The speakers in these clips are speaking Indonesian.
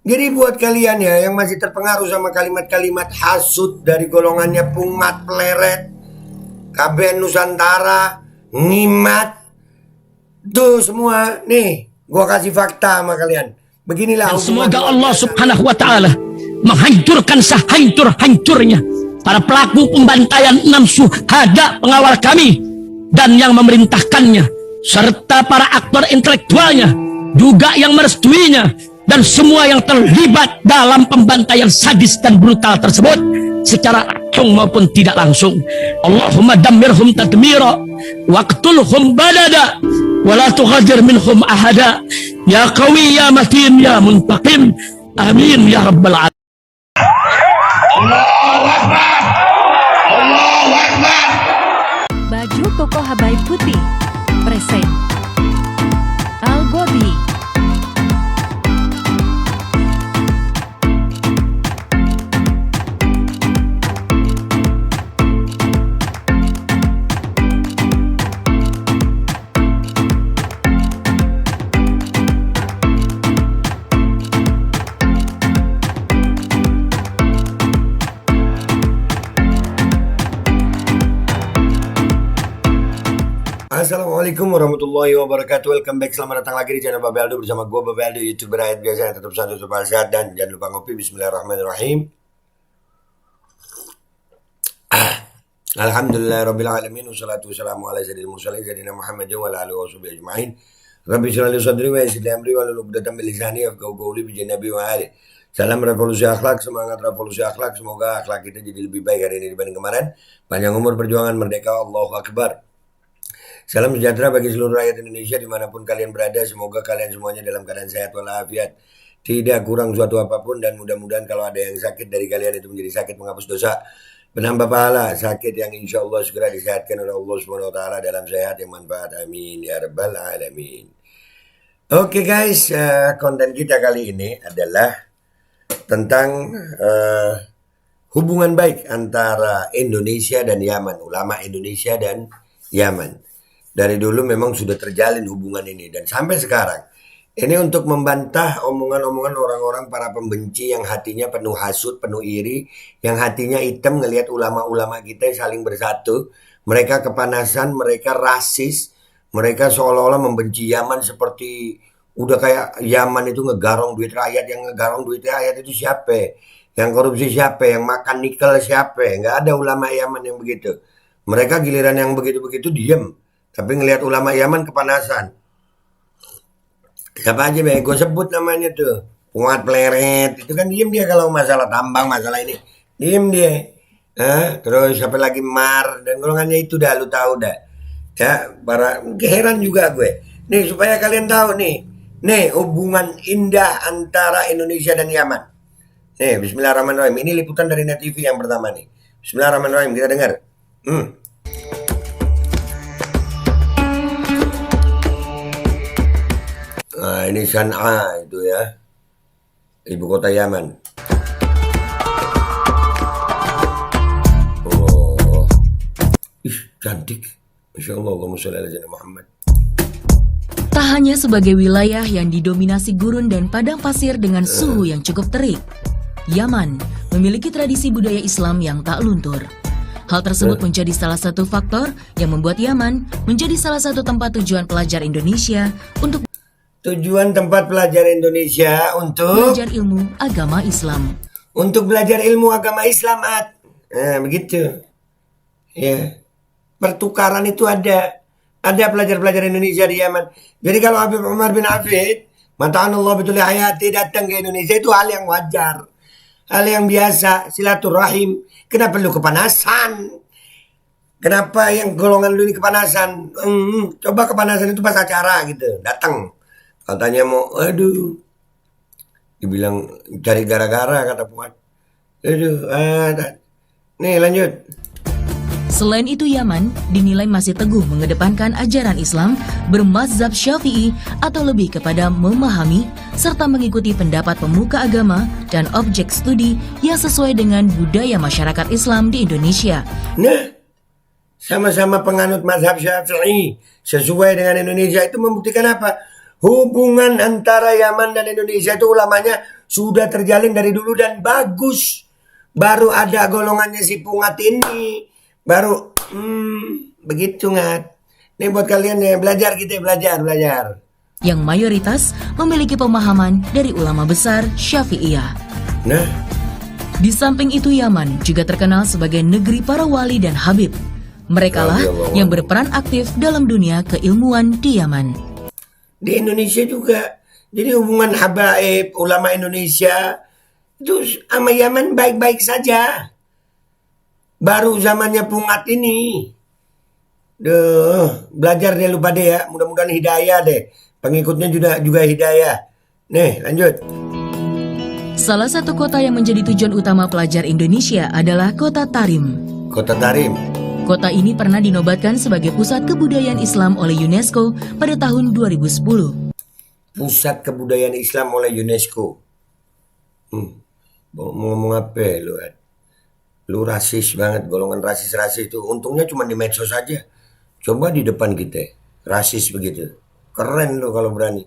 Jadi buat kalian ya yang masih terpengaruh sama kalimat-kalimat hasut dari golongannya Pungat Pleret, KBN Nusantara, Ngimat, tuh semua nih, gua kasih fakta sama kalian. Beginilah. Semoga Allah Subhanahu wa Ta'ala menghancurkan sehancur-hancurnya para pelaku pembantaian 6 syuhada pengawal kami dan yang memerintahkannya, serta para aktor intelektualnya juga yang merestuinya, dan semua yang terlibat dalam pembantaian sadis dan brutal tersebut secara langsung maupun tidak langsung. Allahumma dammirhum tadmira waqtulhum badada wala tughadir minhum ahada ya qawi ya matin ya muntaqim amin ya rabbal alamin. Allahu Akbar, Allahu Akbar. Baju koko Habaib putih present Al Gobi. Assalamualaikum warahmatullahi wabarakatuh. Welcome back, selamat datang lagi di channel Babe Aldo bersama gue Babe Aldo, YouTuber rakyat biasa yang tetap santai, tetap sehat, dan jangan lupa ngopi. Bismillahirrahmanirrahim. Alhamdulillahirabbil alamin, wassalatu wassalamu ala sayyidil mursalin sayyidina Muhammadin wa ala alihi washabihi ajmain. Rabbi shrah li sadri wa yassir li amri wahlul 'uqdatam min lisani yafqahu qawli bi nabi wa ali. Salam revolusi akhlak, semangat revolusi akhlak. Semoga akhlak kita jadi lebih baik hari ini dibanding kemarin. Panjang umur, perjuangan, merdeka, Allahu Akbar. Salam sejahtera bagi seluruh rakyat Indonesia dimanapun kalian berada. Semoga kalian semuanya dalam keadaan sehat walafiat, tidak kurang suatu apapun, dan mudah-mudahan kalau ada yang sakit dari kalian itu menjadi sakit menghapus dosa, penambah pahala, sakit yang insya Allah segera disehatkan oleh Allah Subhanahu Wa Taala dalam sehat yang manfaat. Amin ya rabbal alamin. Oke guys, konten kita kali ini adalah tentang hubungan baik antara Indonesia dan Yaman, ulama Indonesia dan Yaman. Dari dulu memang sudah terjalin hubungan ini dan sampai sekarang. Ini untuk membantah omongan-omongan orang-orang para pembenci yang hatinya penuh hasut, penuh iri, yang hatinya hitam ngelihat ulama-ulama kita saling bersatu. Mereka kepanasan, mereka rasis, mereka seolah-olah membenci Yaman seperti udah kayak Yaman itu ngegarong duit rakyat. Yang ngegarong duit rakyat itu siapa? Yang korupsi siapa? Yang makan nikel siapa? Nggak ada ulama Yaman yang begitu. Mereka giliran yang begitu-begitu diem. Tapi ngelihat ulama Yaman kepanasan. Siapa aja be, gue sebut namanya tuh. Pungat Pleret. Itu kan diem dia kalau masalah tambang, masalah ini. Diem dia. Terus siapa lagi Mar. Dan golongannya itu dah, lu tahu dah. Ya, para heran juga gue. Nih supaya kalian tahu nih. Nih hubungan indah antara Indonesia dan Yaman. Nih bismillahirrahmanirrahim. Ini liputan dari Net TV yang pertama nih. Bismillahirrahmanirrahim, kita dengar. Nah, ini San'a itu ya, ibu kota Yaman. Oh, cantik, Masya Allah, Allahumma sholli ala sayyidina Muhammad. Tak hanya sebagai wilayah yang didominasi gurun dan padang pasir dengan suhu yang cukup terik, Yaman memiliki tradisi budaya Islam yang tak luntur. Hal tersebut menjadi salah satu faktor yang membuat Yaman menjadi salah satu tempat tujuan pelajar Indonesia untuk Tujuan tempat pelajar Indonesia untuk belajar ilmu agama Islam. Untuk belajar ilmu agama Islam, begitu. Ya, pertukaran itu ada pelajar-pelajar Indonesia di Yaman. Jadi kalau Habib Umar bin Hafid, mata'anallah betul hayati, datang ke Indonesia itu hal yang wajar, hal yang biasa, silaturahim. Kenapa lu kepanasan? Kenapa yang golongan lu ini kepanasan? Coba kepanasan itu pas acara gitu, datang. Katanya mau, aduh, dibilang cari gara-gara kata Puan. Nih lanjut. Selain itu, Yaman dinilai masih teguh mengedepankan ajaran Islam bermazhab Syafi'i atau lebih kepada memahami serta mengikuti pendapat pemuka agama dan objek studi yang sesuai dengan budaya masyarakat Islam di Indonesia. Nah, sama-sama penganut mazhab Syafi'i sesuai dengan Indonesia itu membuktikan apa? Hubungan antara Yaman dan Indonesia itu ulamanya sudah terjalin dari dulu dan bagus. Baru ada golongannya si Pungat ini. Baru begitu Ngat. Ini buat kalian ya, belajar kita belajar. Yang mayoritas memiliki pemahaman dari ulama besar Syafi'iyah. Nah, Di samping itu Yaman juga terkenal sebagai negeri para wali dan habib. Merekalah yang berperan aktif dalam dunia keilmuan di Yaman. di Indonesia juga. Jadi hubungan habaib ulama Indonesia itu sama Yaman baik-baik saja. Baru zamannya Pungat ini. Belajar deh lu pada ya. Mudah-mudahan hidayah deh. Pengikutnya juga hidayah. Nih, lanjut. Salah satu kota yang menjadi tujuan utama pelajar Indonesia adalah kota Tarim. Kota Tarim. Kota ini pernah dinobatkan sebagai pusat kebudayaan Islam oleh UNESCO pada tahun 2010. Pusat Kebudayaan Islam oleh UNESCO. Mau ngomong apa lu? Lu rasis banget, golongan rasis-rasis itu. Untungnya cuma di medsos saja. Coba di depan kita, rasis begitu. Keren lu kalau berani.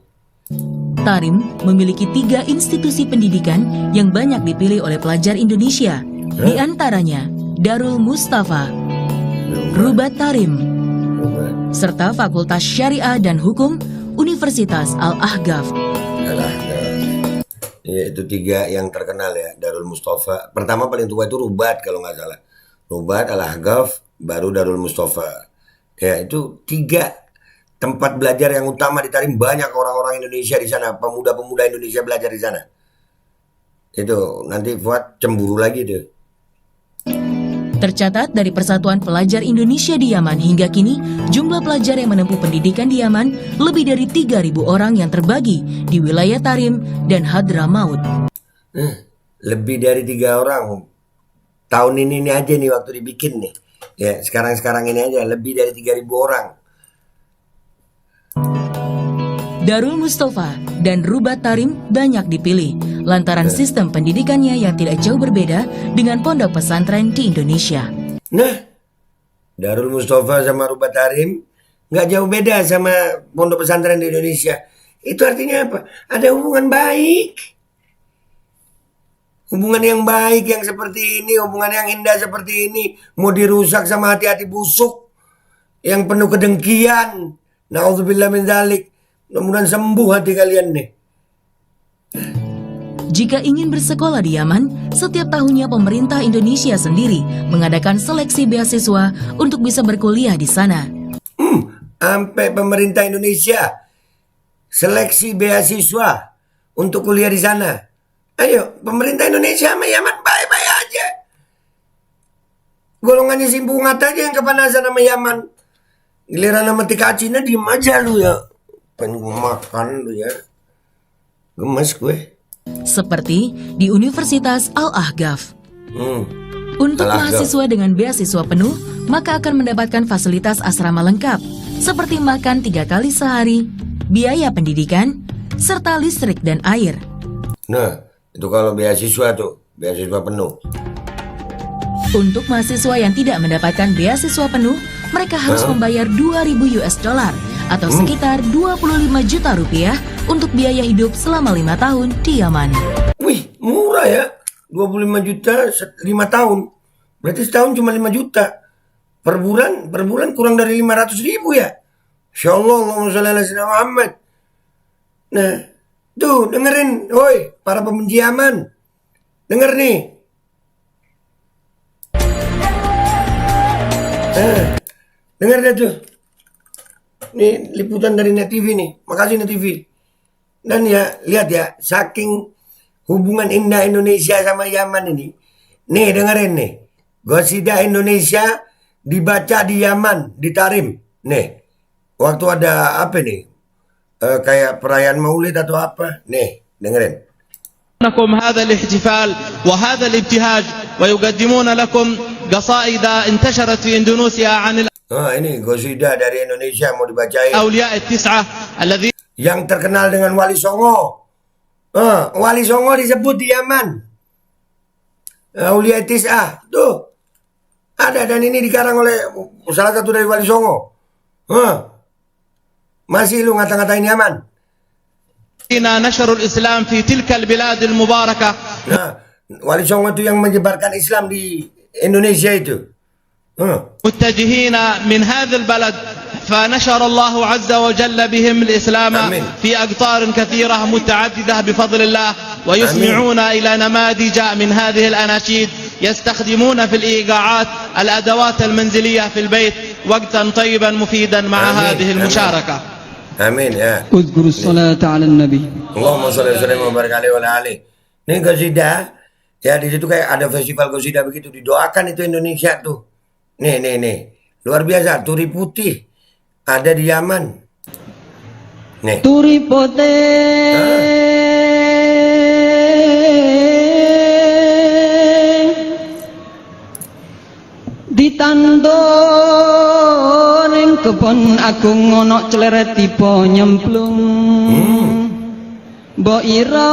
Tarim memiliki 3 institusi pendidikan yang banyak dipilih oleh pelajar Indonesia. Di antaranya Darul Mustafa, Rubat Tarim, serta Fakultas Syariah dan Hukum Universitas Al-Ahqaf. Ya, itu 3 yang terkenal ya, Darul Mustafa. Pertama paling tua itu Rubat kalau nggak salah. Rubat, Al-Ahqaf, baru Darul Mustafa. Ya, itu 3 tempat belajar yang utama di Tarim. Banyak orang-orang Indonesia di sana, pemuda-pemuda Indonesia belajar di sana. Itu nanti buat cemburu lagi tuh. Tercatat dari Persatuan Pelajar Indonesia di Yaman hingga kini, jumlah pelajar yang menempuh pendidikan di Yaman lebih dari 3.000 orang yang terbagi di wilayah Tarim dan Hadramaut. Lebih dari 3 orang. Tahun ini aja nih waktu dibikin nih. Ya, sekarang ini aja lebih dari 3.000 orang. Darul Mustafa dan Rubat Tarim banyak dipilih lantaran sistem pendidikannya yang tidak jauh berbeda dengan pondok pesantren di Indonesia. Nah, Darul Mustafa sama Rubat Tarim nggak jauh beda sama pondok pesantren di Indonesia. Itu artinya apa? Ada hubungan baik. Hubungan yang baik yang seperti ini, hubungan yang indah seperti ini mau dirusak sama hati-hati busuk yang penuh kedengkian. Na'udzubillah min dzalik. Mudah-mudahan sembuh hati kalian nih. Jika ingin bersekolah di Yaman, setiap tahunnya pemerintah Indonesia sendiri mengadakan seleksi beasiswa untuk bisa berkuliah di sana. Sampai pemerintah Indonesia seleksi beasiswa untuk kuliah di sana. Ayo, pemerintah Indonesia sama Yaman baik-baik aja. Golongannya si Pungat aja yang kepanasan sama Yaman. Giliran sama tika Cina diem aja lu ya. Pengen gue makan lu ya. Gemes gue. Seperti di Universitas Al-Ahqaf. Untuk mahasiswa dengan beasiswa penuh, maka akan mendapatkan fasilitas asrama lengkap, seperti makan 3 kali sehari, biaya pendidikan, serta listrik dan air. Nah, itu kalau beasiswa tuh, beasiswa penuh. Untuk mahasiswa yang tidak mendapatkan beasiswa penuh, mereka harus membayar 2.000 US dollar atau sekitar 25 juta rupiah untuk biaya hidup selama 5 tahun di Yaman. Wih, murah ya. 25 juta 5 tahun. Berarti setahun cuma 5 juta. Per bulan kurang dari 500 ribu ya. Insya Allah, Allahumma sholli ala sayyidina Muhammad. Nah, tuh dengerin. Woi, para pembenci Yaman. Denger nih. Dengar dah tuh. Ini liputan dari Net TV nih. Makasih Net TV. Dan ya, lihat ya, saking hubungan indah Indonesia sama Yaman ini. Nih, dengerin nih. Qasidah Indonesia dibaca di Yaman, di Tarim. Nih, waktu ada apa nih? Kayak perayaan Maulid atau apa? Nih, dengerin. لكم هذا الاحتفال وهذا الابتهاج ويقدمون لكم قصائد انتشرت في إندونيسيا عن Ini qasidah dari Indonesia mau dibacain. الأولياء التسعة الذين Yang terkenal dengan Wali Songo. Wali Songo disebut di Yaman. Aulia Tis'ah. Tuh. Ada dan ini dikarang oleh salah satu dari Wali Songo. Masih lu ngata-ngatain Yaman. نشر الإسلام في تلك البلاد المباركة. Nah, Wali Songo itu yang menyebarkan Islam di Indonesia itu. متجهين من هذا البلد فنشر الله عز وجل بهم الإسلام آمين. في أقطار كثيرة متعددة بفضل الله ويسمعون إلى نماذج من هذه الأناشيد يستخدمون في الإيقاعات الأدوات المنزلية في البيت وقتا طيبا مفيدا مع آمين. هذه المشاركة. Amin ya. اذكروا الصلاة على النبي. Allahumma sholli wa sallim wa barik alaihi wa ala alihi. Ini qasidah ya, di situ kayak ada festival qasidah begitu, didoakan itu Indonesia tuh. Nih. Luar biasa, turi putih ada di Yaman. Nih. Turi putih ditandur ning kebon agung ana cleret tiba nyemplung. Mbok ira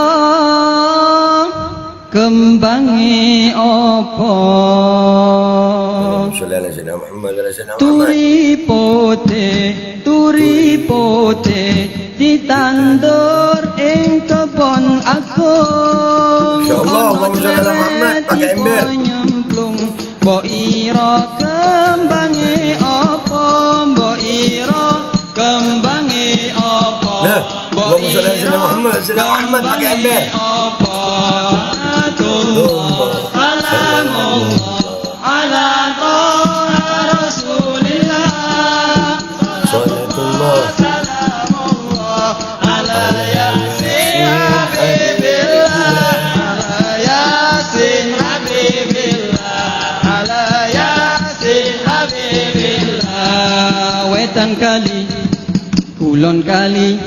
kembange apa? Sholli ala sayyidina Muhammad wa ala sayyidina Muhammad. Turi putih ditandur ing kebon agung. Insyaallah, Allahumma sholli ala Muhammad, pakai ember. Nyemplung, mbok ira kembange apa? Mbok ira kembange apa? Nah, Allahumma sholli ala sayyidina Muhammad, sayyidina Muhammad pakai ember. Wetan kali, kulon kali,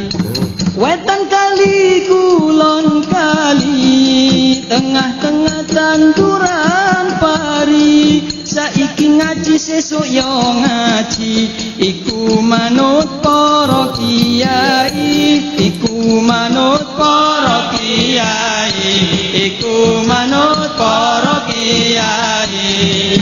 wetan kali, kulon kali, tengah-tengah tanduran pari, saiki ngaji sesuk yo ngaji, iku manut para kiai, iku manut para kiai, iku manut para kiai.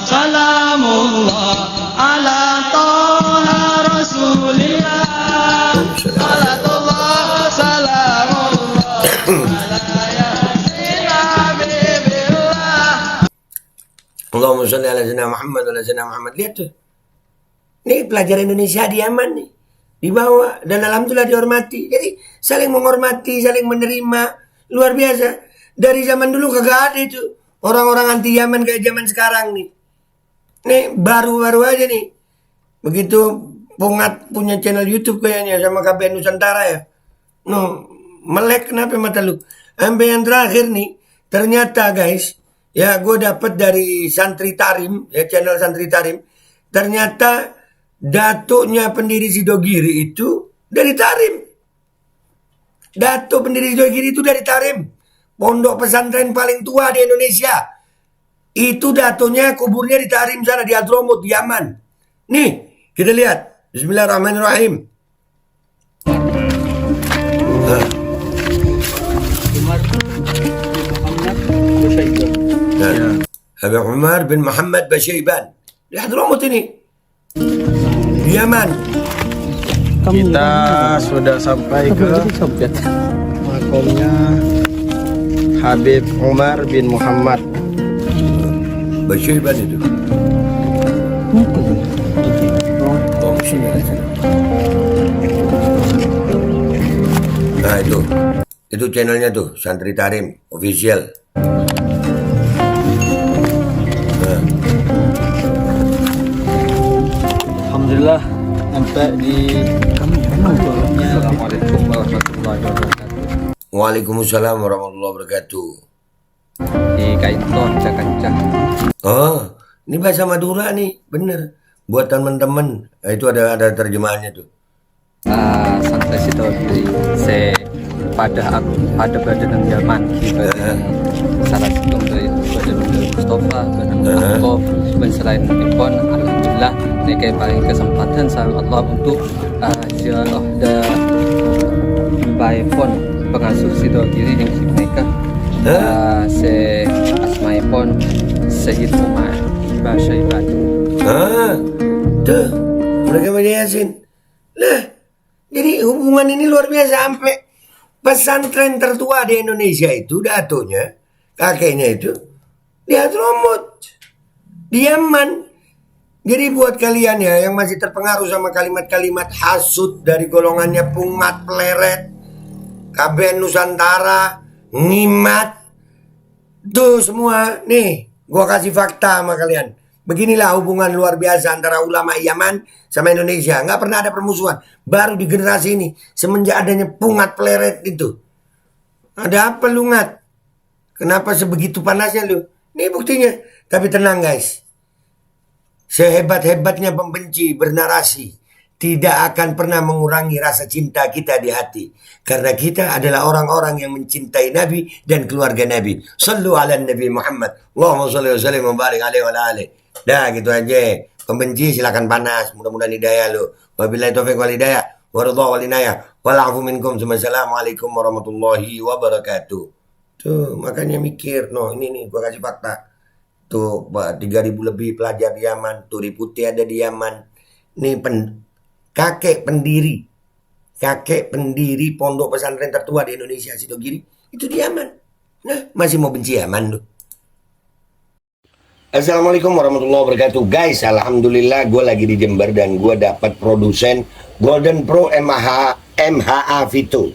Salamullah ala Taha Rasulillah. Salatullah salamullah ala Yasin Habibillah. Allahumma sholli ala sayyidina Muhammad wa ala sayyidina Muhammad. Lihat tuh. Nih pelajar Indonesia di Yaman nih. Dibawa dan alhamdulillah dihormati. Jadi saling menghormati, saling menerima. Luar biasa. Dari zaman dulu kagak ada itu orang-orang anti Yaman kayak zaman sekarang nih. Nih baru-baru aja nih. Begitu Pongat punya channel YouTube kayaknya sama KBN Nusantara ya. No, melek kenapa mata lu? Sampai yang terakhir nih, ternyata guys, ya gue dapet dari Santri Tarim, ya channel Santri Tarim. Ternyata datuknya pendiri Sidogiri itu dari Tarim. Datuk pendiri Sidogiri itu dari Tarim. Pondok pesantren paling tua di Indonesia. Itu datuknya kuburnya di Tarim sana, di Hadramut, di Yaman. Nih, kita lihat. Bismillahirrahmanirrahim. Habib Umar bin Muhammad Basyaiban. Di Hadramut ini. Di Yaman. Kita sudah sampai ke makomnya Habib Umar bin Muhammad Basyaiban itu. Nah itu channelnya tuh Santri Tarim official. Nah. Alhamdulillah sampai di makomnya. Assalamualaikum warahmatullahi wabarakatuh. Waalaikumsalam warahmatullahi wabarakatuh. Di Kaiton Cakancah. Oh, ini bahasa Madura nih, bener. Buat teman-teman, nah, itu ada terjemahannya tuh. Sampai situ di pada badan Yaman salah satu dari badan Mustafa badan Akov dan selain Ipon, alhamdulillah ini kayak paling kesempatan sama Allah untuk ziarah dan baipon pengasuh Sidogiri yang mereka se asmaipon Sayyid Umar Basyaiban. Tuh mereka baca Yasin. Lah, Jadi hubungan ini luar biasa. Sampai pesantren tertua di Indonesia itu datonya, kakeknya itu di Hadramut, di Yaman. Jadi buat kalian ya yang masih terpengaruh sama kalimat-kalimat hasud dari golongannya Pungat, Pleret, KBN Nusantara, Ngimat, tuh semua nih gua kasih fakta sama kalian. Beginilah hubungan luar biasa antara ulama Yaman sama Indonesia. Nggak pernah ada permusuhan. Baru di generasi ini semenjak adanya Pungat, Pleret itu. Ada apa lu Ngat? Kenapa sebegitu panasnya lu? Ini buktinya. Tapi tenang guys. Sehebat-hebatnya pembenci bernarasi, tidak akan pernah mengurangi rasa cinta kita di hati. Karena kita adalah orang-orang yang mencintai Nabi dan keluarga Nabi. Sallu ala Nabi Muhammad. Allahumma salli wa sallim wa barik alaihi wa ala alihi. Dah gitu aja. Pembenci silakan panas. Mudah-mudahan hidayah lu. Wabillahi taufiq wal hidayah. Waridha wal inayah. Walafu minkum. Assalamualaikum warahmatullahi wabarakatuh. Tuh makanya mikir. No ini nih gua kasih fakta. Tuh 3.000 lebih pelajar di Yaman. Turi Putih ada di Yaman. Nih kakek pendiri pondok pesantren tertua di Indonesia, Sidogiri. Itu di Yaman. Nah masih mau benci Yaman lu. Assalamualaikum warahmatullahi wabarakatuh. Guys, alhamdulillah gue lagi di Jember dan gue dapat produsen Golden Pro MHA Vito.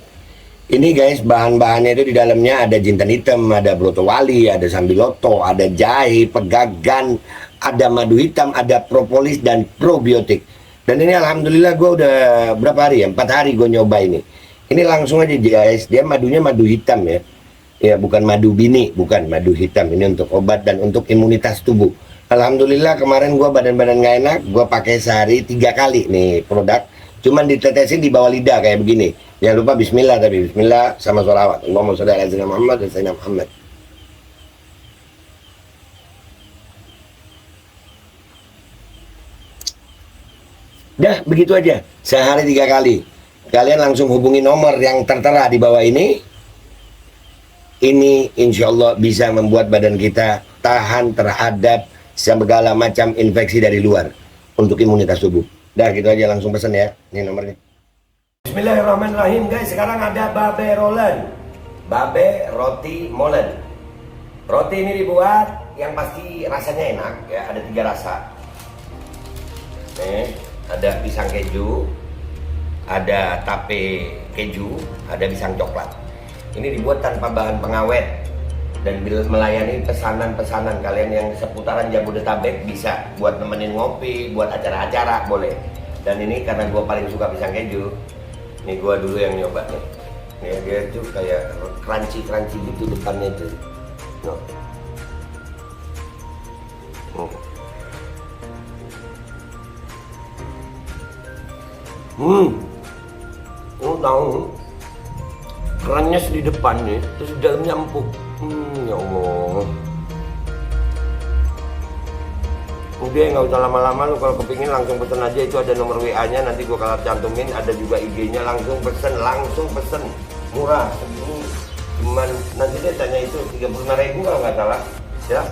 Ini guys, bahan-bahannya itu di dalamnya ada jintan hitam, ada broto wali, ada sambiloto, ada jahe, pegagan, ada madu hitam, ada propolis dan probiotik. Dan ini alhamdulillah gue udah berapa hari ya? 4 hari gue nyoba ini. Ini langsung aja guys, dia madunya madu hitam ya. Ya bukan madu bini, bukan madu hitam. Ini untuk obat dan untuk imunitas tubuh. Alhamdulillah kemarin gue badan-badan gak enak, gue pakai sehari 3 kali nih produk. Cuman ditetesin di bawah lidah kayak begini. Jangan lupa bismillah tapi bismillah sama sholawat. Allahumma sholli ala sayyidina Muhammad dan sayyidina Muhammad. Dah begitu aja. Sehari 3 kali. Kalian langsung hubungi nomor yang tertera di bawah ini. Ini insya Allah bisa membuat badan kita tahan terhadap segala macam infeksi dari luar untuk imunitas tubuh. Dah gitu aja langsung pesan ya. Ini nomornya. Bismillahirrahmanirrahim guys. Sekarang ada babe rolen, babe roti molen. Roti ini dibuat yang pasti rasanya enak ya. Ada 3 rasa. Nih ada pisang keju, ada tape keju, ada pisang coklat. Ini dibuat tanpa bahan pengawet dan melayani pesanan-pesanan kalian yang seputaran Jabodetabek bisa buat nemenin ngopi, buat acara-acara boleh. Dan ini karena gue paling suka pisang keju, ini gue dulu yang nyoba nih. Nih dia tuh kayak crunchy gitu depannya itu. No. Lu tahu kerannya di depannya, terus di dalamnya empuk. Ya Allah. Udah nggak usah lama-lama, lu kalau kepingin langsung pesen aja, itu ada nomor WA-nya, nanti gua kalau cantumin, ada juga IG-nya, langsung pesen, murah. Cuman nanti dia tanya itu 35.000 kalau nggak salah, ya.